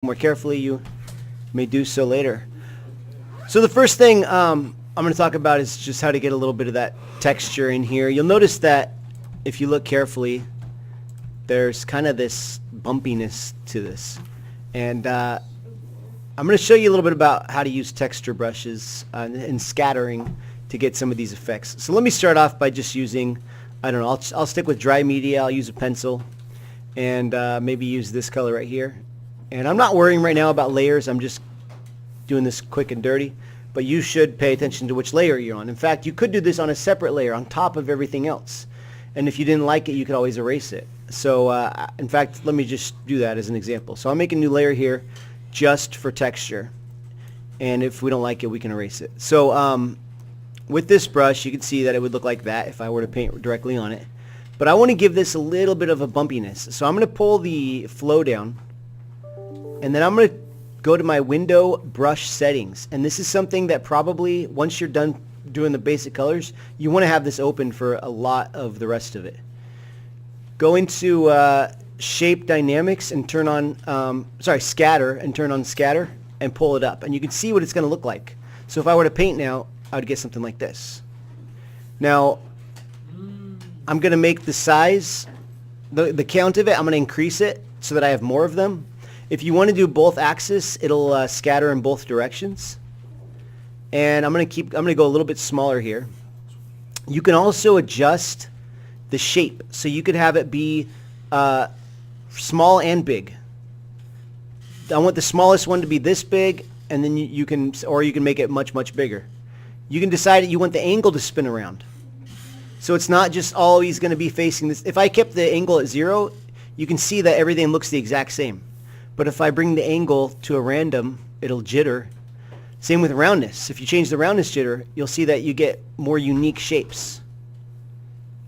more carefully, you may do so later. So the first thing I'm going to talk about is just how to get a little bit of that texture in here. You'll notice that if you look carefully, there's kind of this bumpiness to this. And I'm going to show you a little bit about how to use texture brushes and scattering to get some of these effects. So let me start off by just using, I don't know, I'll stick with dry media. I'll use a pencil and maybe use this color right here. And I'm not worrying right now about layers. I'm just doing this quick and dirty. But you should pay attention to which layer you're on. In fact, you could do this on a separate layer on top of everything else. And if you didn't like it, you could always erase it. So in fact, let me just do that as an example. So I'll make a new layer here just for texture. And if we don't like it, we can erase it. So with this brush, you can see that it would look like that if I were to paint directly on it. But I want to give this a little bit of a bumpiness. So I'm going to pull the flow down. And then I'm going to go to my window brush settings. And this is something that probably, once you're done doing the basic colors, you want to have this open for a lot of the rest of it. Go into shape dynamics and turn on, scatter, and turn on scatter and pull it up. And you can see what it's going to look like. So if I were to paint now, I would get something like this. Now, I'm going to make the size, the count of it, I'm going to increase it so that I have more of them. If you want to do both axes, it'll scatter in both directions. And I'm going to go a little bit smaller here. You can also adjust the shape. So you could have it be small and big. I want the smallest one to be this big, and then you can make it much, much bigger. You can decide that you want the angle to spin around. So it's not just always going to be facing this. If I kept the angle at 0, you can see that everything looks the exact same. But if I bring the angle to a random, it'll jitter. Same with roundness. If you change the roundness jitter, you'll see that you get more unique shapes.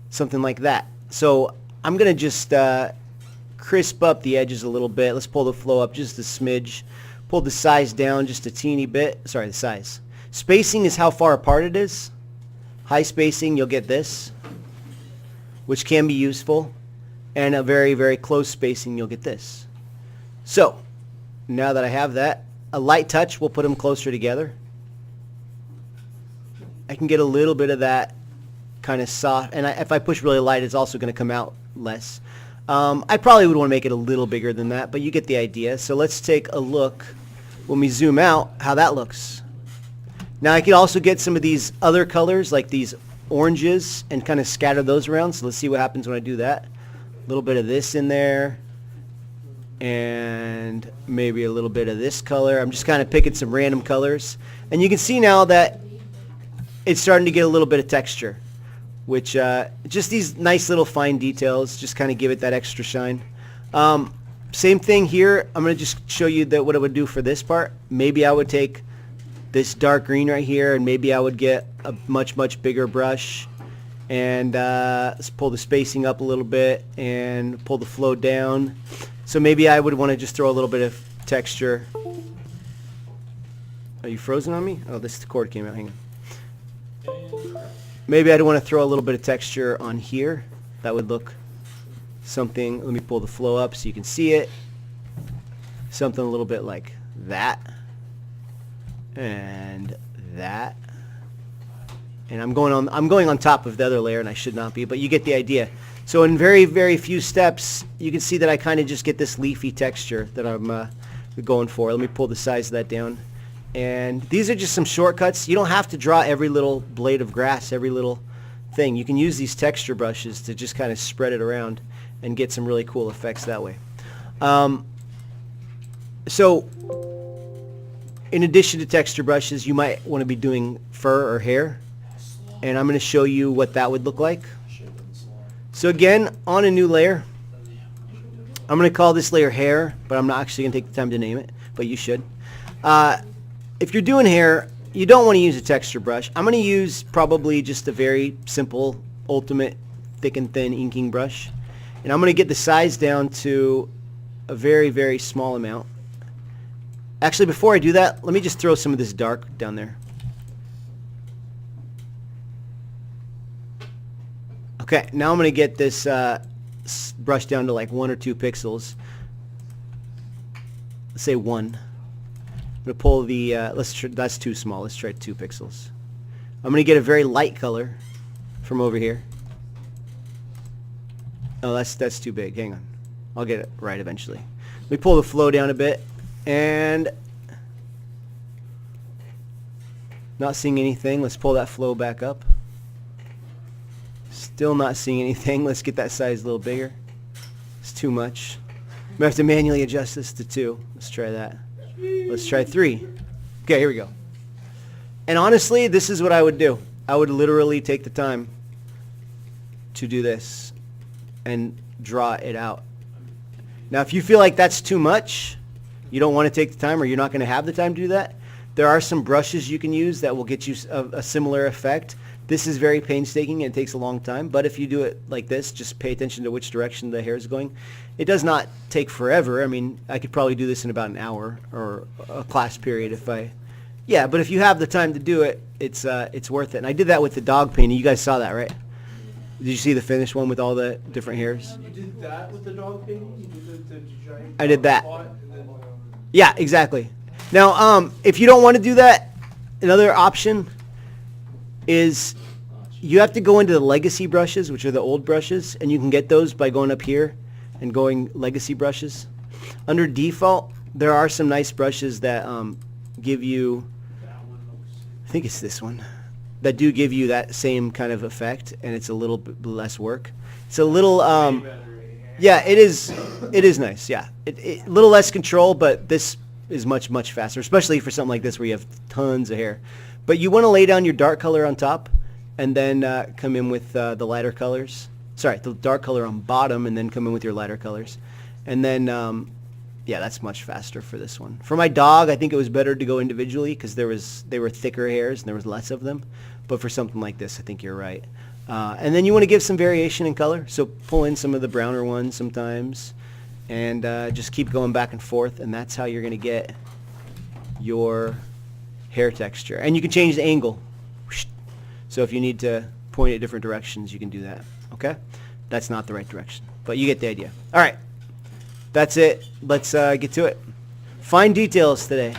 Something like that. So I'm going to just crisp up the edges a little bit. Let's pull the flow up just a smidge. Pull the size down just a teeny bit. Sorry, the size. Spacing is how far apart it is. High spacing, you'll get this, which can be useful. And a very, very close spacing, you'll get this. So, now that I have that, a light touch will put them closer together. I can get a little bit of that kind of soft, and if I push really light, it's also going to come out less. I probably would want to make it a little bigger than that, but you get the idea. So let's take a look, when we zoom out, how that looks. Now I can also get some of these other colors, like these oranges, and kind of scatter those around. So let's see what happens when I do that. A little bit of this in there. And maybe a little bit of this color. I'm just kind of picking some random colors. And you can see now that it's starting to get a little bit of texture, which just these nice little fine details just kind of give it that extra shine. Same thing here. I'm going to just show you what it would do for this part. Maybe I would take this dark green right here, and maybe I would get a much, much bigger brush. And let's pull the spacing up a little bit and pull the flow down. So maybe I would want to just throw a little bit of texture. Are you frozen on me? Oh, the cord came out. Hang on. Maybe I'd want to throw a little bit of texture on here. That would look something. Let me pull the flow up so you can see it. Something a little bit like that. And that. And I'm going on top of the other layer, and I should not be, but you get the idea. So in very, very few steps, you can see that I kind of just get this leafy texture that I'm going for. Let me pull the size of that down. And these are just some shortcuts. You don't have to draw every little blade of grass, every little thing. You can use these texture brushes to just kind of spread it around and get some really cool effects that way. So in addition to texture brushes, you might want to be doing fur or hair. And I'm going to show you what that would look like. So again, on a new layer, I'm going to call this layer hair, but I'm not actually going to take the time to name it, but you should. If you're doing hair, you don't want to use a texture brush. I'm going to use probably just a very simple, ultimate, thick and thin inking brush. And I'm going to get the size down to a very, very small amount. Actually, before I do that, let me just throw some of this dark down there. Okay, now I'm going to get this brush down to like 1 or 2 pixels. let's say 1. I'm going to pull the, that's too small. Let's try 2 pixels. I'm going to get a very light color from over here. Oh, that's too big. Hang on. I'll get it right eventually. Let me pull the flow down a bit. And not seeing anything. Let's pull that flow back up. Still not seeing anything. Let's get that size a little bigger. It's too much. I'm going to have to manually adjust this to 2. Let's try that. Let's try 3. Okay, here we go. And honestly, this is what I would do. I would literally take the time to do this and draw it out. Now, if you feel like that's too much, you don't want to take the time or you're not going to have the time to do that, there are some brushes you can use that will get you a similar effect. This is very painstaking and it takes a long time, but if you do it like this, just pay attention to which direction the hair is going. It does not take forever. I mean, I could probably do this in about an hour or a class period if I... Yeah, but if you have the time to do it, it's worth it. And I did that with the dog painting. You guys saw that, right? Did you see the finished one with all the different hairs? You did that with the dog painting? You did the giant I did that. spot and then... Yeah, exactly. Now, if you don't want to do that, another option is you have to go into the legacy brushes, which are the old brushes, and you can get those by going up here and going legacy brushes. Under default, there are some nice brushes that give you, I think it's this one, that do give you that same kind of effect, and it's a little bit less work. It's a little, yeah, it is nice, yeah. A little less control, but this is much, much faster, especially for something like this where you have tons of hair. But you want to lay down your dark color on top and then come in with the lighter colors. Sorry, the dark color on bottom and then come in with your lighter colors. And then, yeah, that's much faster for this one. For my dog, I think it was better to go individually because they were thicker hairs and there was less of them. But for something like this, I think you're right. And then you want to give some variation in color. So pull in some of the browner ones sometimes. And just keep going back and forth, and that's how you're going to get your hair texture. And you can change the angle. So if you need to point it different directions, you can do that. Okay? That's not the right direction, but you get the idea. All right. That's it. Let's get to it. Fine details today.